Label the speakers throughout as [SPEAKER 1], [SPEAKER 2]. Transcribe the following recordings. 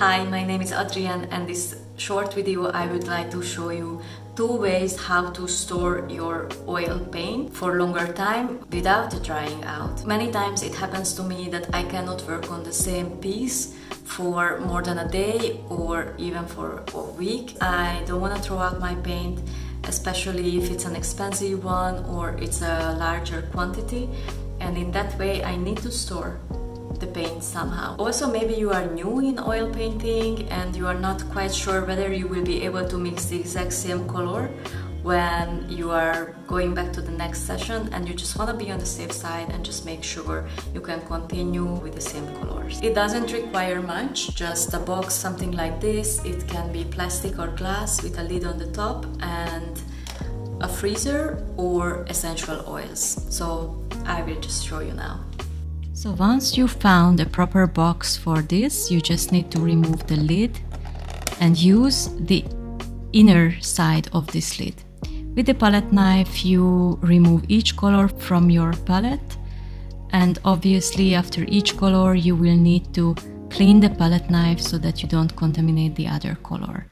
[SPEAKER 1] Hi, my name is Adrian, and this short video I would like to show you 2 ways how to store your oil paint for longer time without drying out. Many times it happens to me that I cannot work on the same piece for more than a day or even for a week. I don't want to throw out my paint, especially if it's an expensive one or it's a larger quantity, and in that way I need to store the paint somehow. Also, maybe you are new in oil painting and you are not quite sure whether you will be able to mix the exact same color when you are going back to the next session, and you just want to be on the safe side and just make sure you can continue with the same colors. It doesn't require much, just a box, something like this. It can be plastic or glass with a lid on the top, and a freezer or essential oils. So I will just show you now. So once you found a proper box for this, you just need to remove the lid and use the inner side of this lid. With the palette knife, you remove each color from your palette, and obviously after each color you will need to clean the palette knife so that you don't contaminate the other color.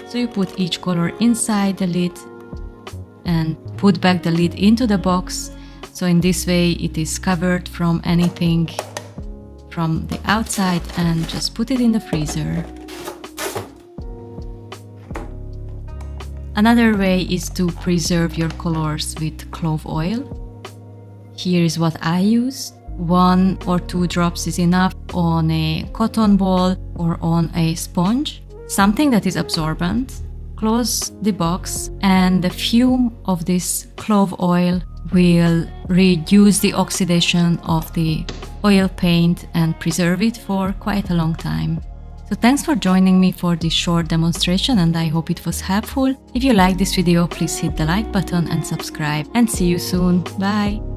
[SPEAKER 1] So you put each color inside the lid and put back the lid into the box. So in this way it is covered from anything from the outside, and just put it in the freezer. Another way is to preserve your colors with clove oil. Here is what I use. 1 or 2 drops is enough on a cotton ball or on a sponge. Something that is absorbent. Close the box, and the fume of this clove oil will reduce the oxidation of the oil paint and preserve it for quite a long time. So thanks for joining me for this short demonstration, and I hope it was helpful. If you like this video, please hit the like button and subscribe, and see you soon. Bye!